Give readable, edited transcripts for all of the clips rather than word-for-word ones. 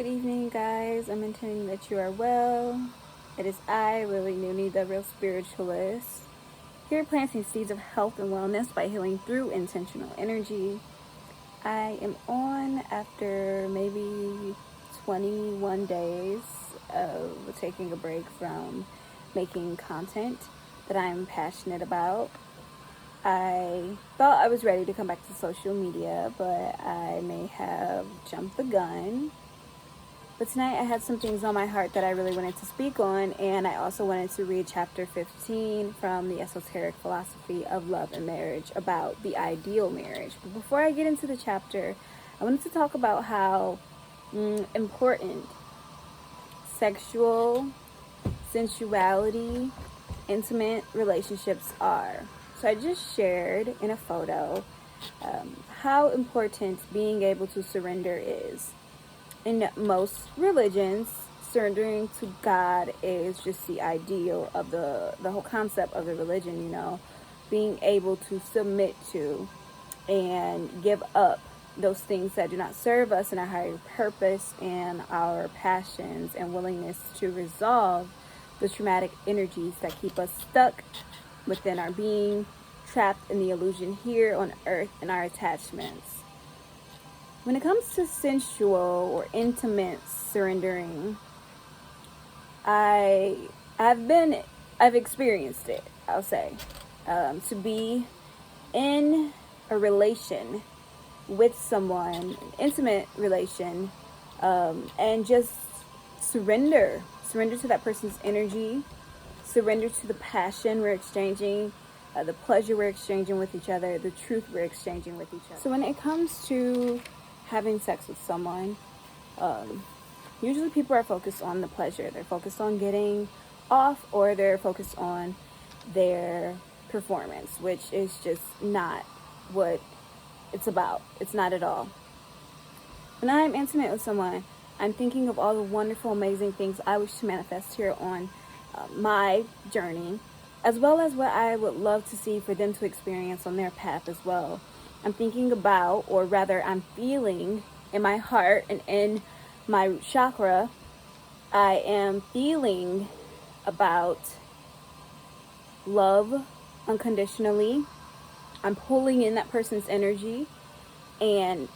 Good evening, guys. I'm intending that you are well. It is I, Lily Nooney, the real spiritualist, here planting seeds of health and wellness by healing through intentional energy. I am on after maybe 21 days of taking a break from making content that I'm passionate about. I thought I was ready to come back to social media, but I may have jumped the gun. But tonight I had some things on my heart that I really wanted to speak on, and I also wanted to read chapter 15 from the esoteric philosophy of love and marriage about the ideal marriage. But before I get into the chapter, I wanted to talk about how important sexual, sensuality, intimate relationships are. So I just shared in a photo how important being able to surrender is. In most religions, surrendering to God is just the ideal of the whole concept of the religion, being able to submit to and give up those things that do not serve us in our higher purpose and our passions and willingness to resolve the traumatic energies that keep us stuck within our being, trapped in the illusion here on earth and our attachments. When it comes to sensual or intimate surrendering, I've experienced it, I'll say. To be in a relation with someone, an intimate relation, and just surrender to that person's energy, surrender to the passion we're exchanging, the pleasure we're exchanging with each other, the truth we're exchanging with each other. So when it comes to having sex with someone, usually people are focused on the pleasure. They're focused on getting off, or they're focused on their performance, which is just not what it's about. It's not at all. When I'm intimate with someone, I'm thinking of all the wonderful, amazing things I wish to manifest here on my journey, as well as what I would love to see for them to experience on their path as well. I'm thinking about, or rather I'm feeling in my heart and in my chakra, I am feeling about love unconditionally. I'm pulling in that person's energy, and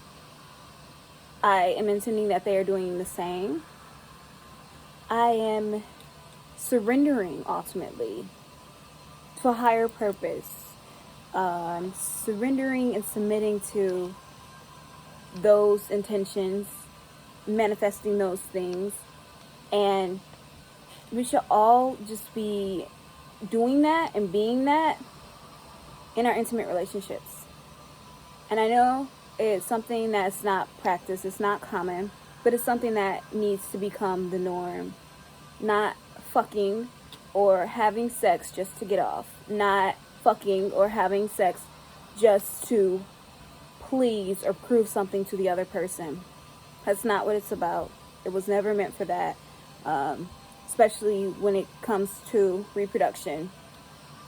I am intending that they are doing the same. I am surrendering ultimately to a higher purpose. Surrendering and submitting to those intentions, manifesting those things, and we should all just be doing that and being that in our intimate relationships. And I know it's something that's not practiced, it's not common, but it's something that needs to become the norm. Not fucking or having sex just to get off, not fucking or having sex just to please or prove something to the other person. That's not what it's about. It was never meant for that, especially when it comes to reproduction.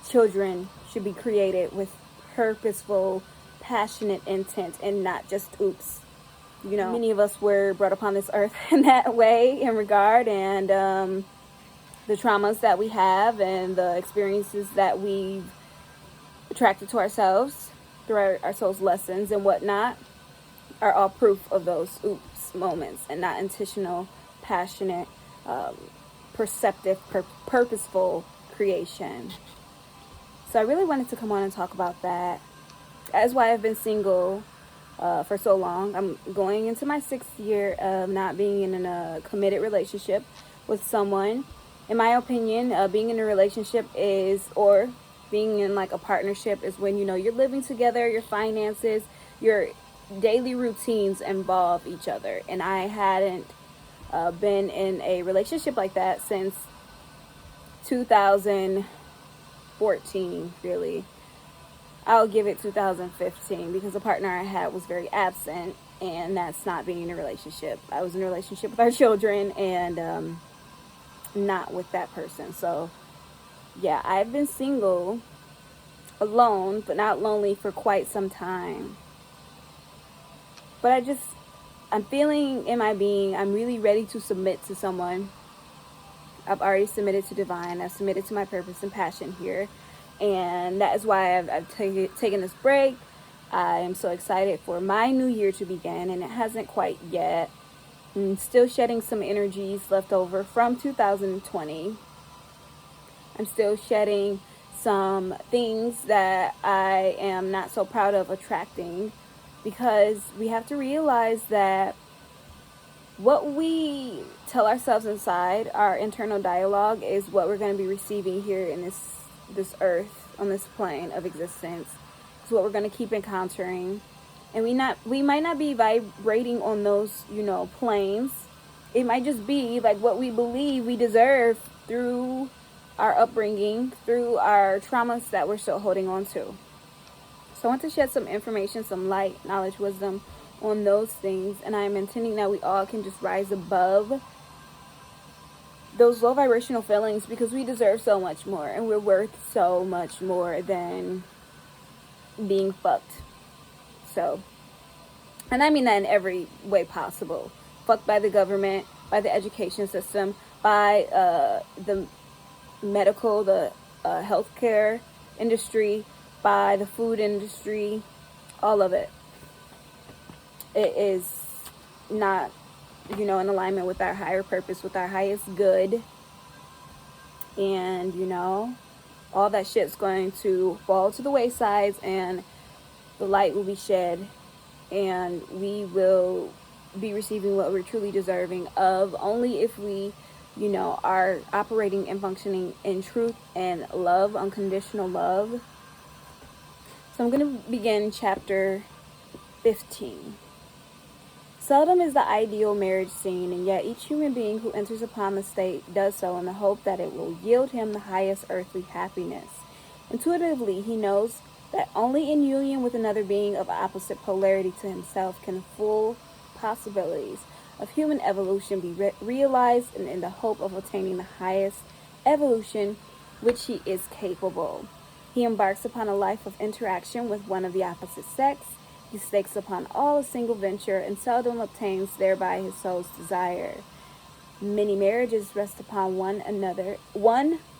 Children should be created with purposeful, passionate intent and not just oops. Many of us were brought upon this earth in that way, in regard, and the traumas that we have and the experiences that we've attracted to ourselves through our soul's lessons and whatnot are all proof of those oops moments, and not intentional, passionate, perceptive, purposeful creation. So I really wanted to come on and talk about that. That's why I've been single for so long. I'm going into my 6th year of not being in a committed relationship with someone. In my opinion, being in a relationship or being in like a partnership is when, you're living together, your finances, your daily routines involve each other. And I hadn't been in a relationship like that since 2014, really. I'll give it 2015 because the partner I had was very absent, and that's not being in a relationship. I was in a relationship with our children and not with that person. So yeah, I've been single, alone, but not lonely for quite some time. But I just I'm feeling in my being, I'm really ready to submit to someone. I've already submitted to divine. I've submitted to my purpose and passion here. And that is why I've taken this break. I am so excited for my new year to begin, and it hasn't quite yet. I'm still shedding some energies left over from 2020. I'm still shedding some things that I am not so proud of attracting, because we have to realize that what we tell ourselves inside, our internal dialogue, is what we're going to be receiving here in this earth, on this plane of existence. It's what we're going to keep encountering. And we might not be vibrating on those, planes. It might just be like what we believe we deserve through our upbringing, through our traumas that we're still holding on to. So I want to shed some information, some light, knowledge, wisdom on those things, and I'm intending that we all can just rise above those low vibrational feelings, because we deserve so much more, and we're worth so much more than being fucked. So, and I mean that in every way possible. Fucked by the government, by the education system, by the medical, the healthcare industry, by the food industry, all of it. It is not, in alignment with our higher purpose, with our highest good. And, all that shit's going to fall to the wayside, and the light will be shed, and we will be receiving what we're truly deserving of, only if we, are operating and functioning in truth and love, unconditional love. So I'm going to begin chapter 15. Seldom is the ideal marriage seen, and yet each human being who enters upon the state does so in the hope that it will yield him the highest earthly happiness. Intuitively, he knows that only in union with another being of opposite polarity to himself can full possibilities of human evolution be realized, and in the hope of attaining the highest evolution which he is capable. He embarks upon a life of interaction with one of the opposite sex. He stakes upon all a single venture, and seldom obtains thereby his soul's desire. Many marriages rest upon one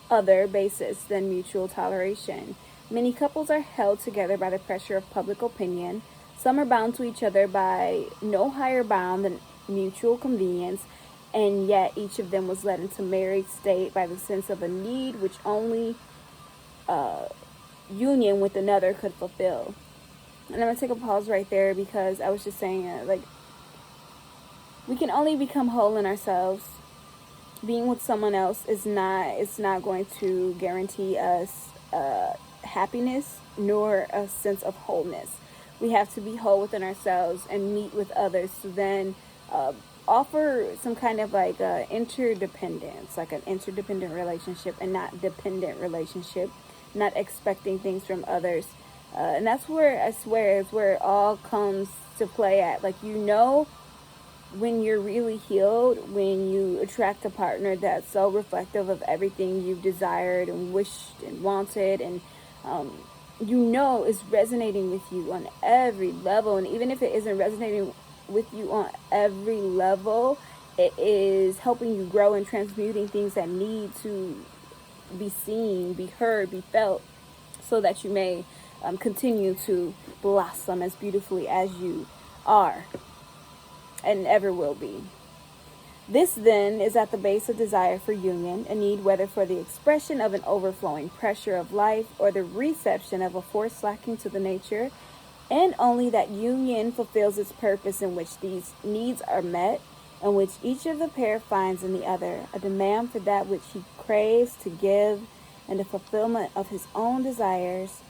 other basis than mutual toleration. Many couples are held together by the pressure of public opinion. Some are bound to each other by no higher bound than mutual convenience, and yet each of them was led into married state by the sense of a need which only union with another could fulfill. And I'm going to take a pause right there, because I was just saying, we can only become whole in ourselves. Being with someone else it's not going to guarantee us happiness nor a sense of wholeness. We have to be whole within ourselves and meet with others to then offer some kind of interdependence, like an interdependent relationship and not dependent relationship, not expecting things from others. And that's where I swear is where it all comes to play at. When you're really healed, when you attract a partner that's so reflective of everything you've desired and wished and wanted, and is resonating with you on every level. And even if it isn't resonating with you on every level, it is helping you grow and transmuting things that need to be seen, be heard, be felt, so that you may continue to blossom as beautifully as you are and ever will be. This then is at the base of desire for union, a need whether for the expression of an overflowing pressure of life or the reception of a force lacking to the nature, and only that union fulfills its purpose, in which these needs are met, in which each of the pair finds in the other a demand for that which he craves to give, and the fulfillment of his own desires.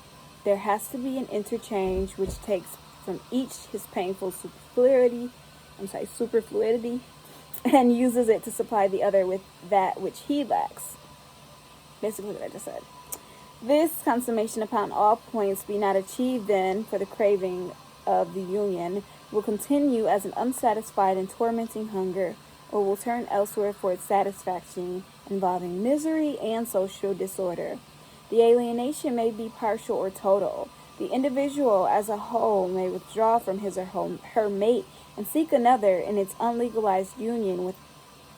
There has to be an interchange which takes from each his painful superfluidity, and uses it to supply the other with that which he lacks. Basically what I just said. This consummation upon all points be not achieved, then, for the craving of the union will continue as an unsatisfied and tormenting hunger, or will turn elsewhere for its satisfaction, involving misery and social disorder. The alienation may be partial or total. The individual as a whole may withdraw from his or her mate and seek another in its unlegalized union with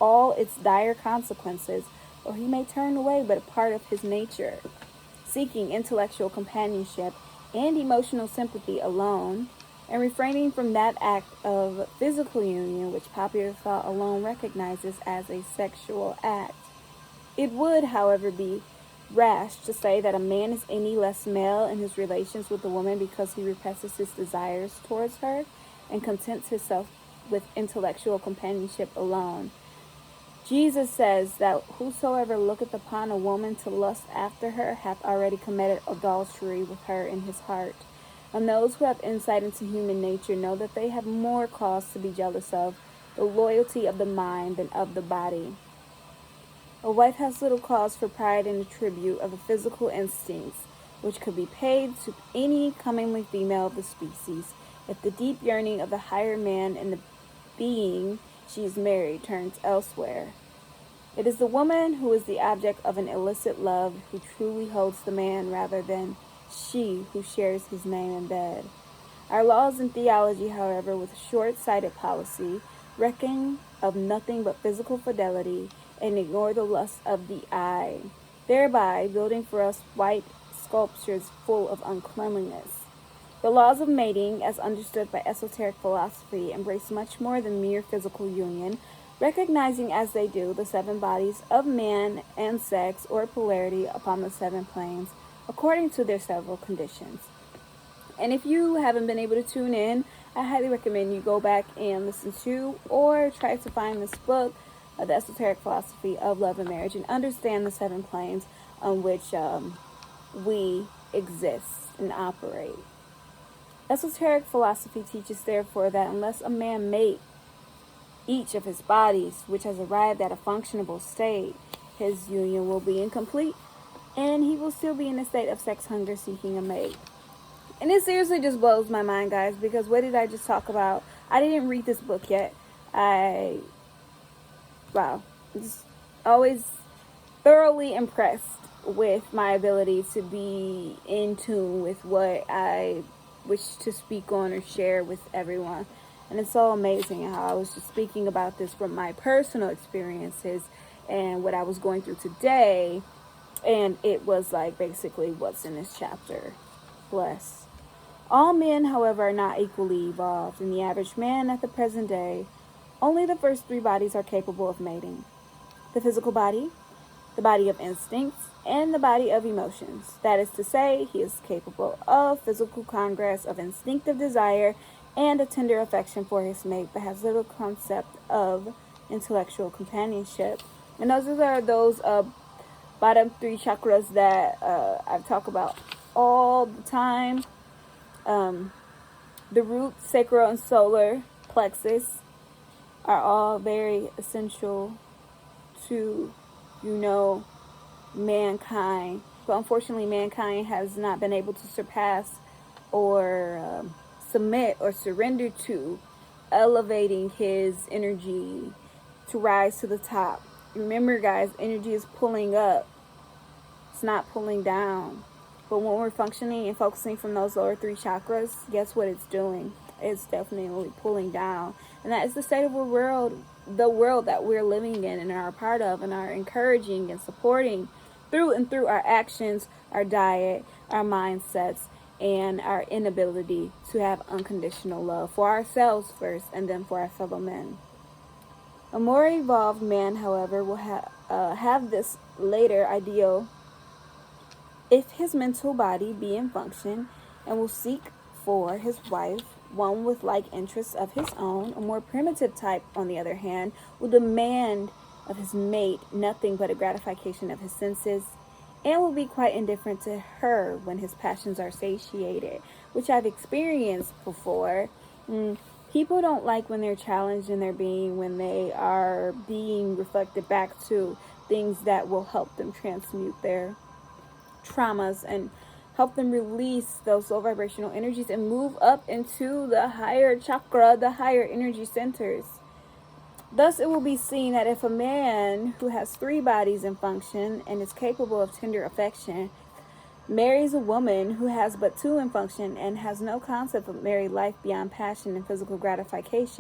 all its dire consequences, or he may turn away but a part of his nature, seeking intellectual companionship and emotional sympathy alone, and refraining from that act of physical union which popular thought alone recognizes as a sexual act. It would, however, be rash to say that a man is any less male in his relations with a woman because he represses his desires towards her and contents himself with intellectual companionship alone. Jesus says that whosoever looketh upon a woman to lust after her hath already committed adultery with her in his heart. And those who have insight into human nature know that they have more cause to be jealous of the loyalty of the mind than of the body. A wife has little cause for pride in the tribute of the physical instincts, which could be paid to any comingly female of the species, if the deep yearning of the higher man in the being she is married turns elsewhere. It is the woman who is the object of an illicit love who truly holds the man rather than she who shares his name in bed. Our laws and theology, however, with short-sighted policy, reckon of nothing but physical fidelity and ignore the lust of the eye, thereby building for us white sculptures full of uncleanliness. The laws of mating, as understood by esoteric philosophy, embrace much more than mere physical union, recognizing as they do the seven bodies of man and sex or polarity upon the seven planes, according to their several conditions. And if you haven't been able to tune in, I highly recommend you go back and listen to or try to find this book, The Esoteric Philosophy of Love and Marriage, and understand the seven planes on which we exist and operate. Esoteric philosophy teaches, therefore, that unless a man mate each of his bodies, which has arrived at a functionable state, his union will be incomplete, and he will still be in a state of sex hunger seeking a mate. And it seriously just blows my mind, guys, because what did I just talk about? I didn't read this book yet. Just always thoroughly impressed with my ability to be in tune with what I wish to speak on or share with everyone. And it's so amazing how I was just speaking about this from my personal experiences and what I was going through today. And it was like basically what's in this chapter. Bless. All men, however, are not equally evolved. In the average man at the present day, only the first three bodies are capable of mating. The physical body, the body of instincts, and the body of emotions. That is to say, he is capable of physical congress of instinctive desire and a tender affection for his mate, but has little concept of intellectual companionship. And those are those bottom three chakras that I talk about all the time. The root, sacral, and solar plexus are all very essential to, mankind. But unfortunately, mankind has not been able to surpass or submit or surrender to elevating his energy to rise to the top. Remember, guys, energy is pulling up. It's not pulling down. But when we're functioning and focusing from those lower three chakras, guess what it's doing? It's definitely pulling down. And that is the state of the world that we're living in and are a part of and are encouraging and supporting through and through our actions, our diet, our mindsets, and our inability to have unconditional love for ourselves first and then for our fellow men. A more evolved man, however, will have this later ideal if his mental body be in function, and will seek for his wife one with like interests of his own. A more primitive type, on the other hand, will demand of his mate nothing but a gratification of his senses, and will be quite indifferent to her when his passions are satiated, which I've experienced before. People don't like when they're challenged in their being, when they are being reflected back to things that will help them transmute their traumas and help them release those low vibrational energies and move up into the higher chakra, the higher energy centers. Thus, it will be seen that if a man who has three bodies in function and is capable of tender affection marries a woman who has but two in function and has no concept of married life beyond passion and physical gratification,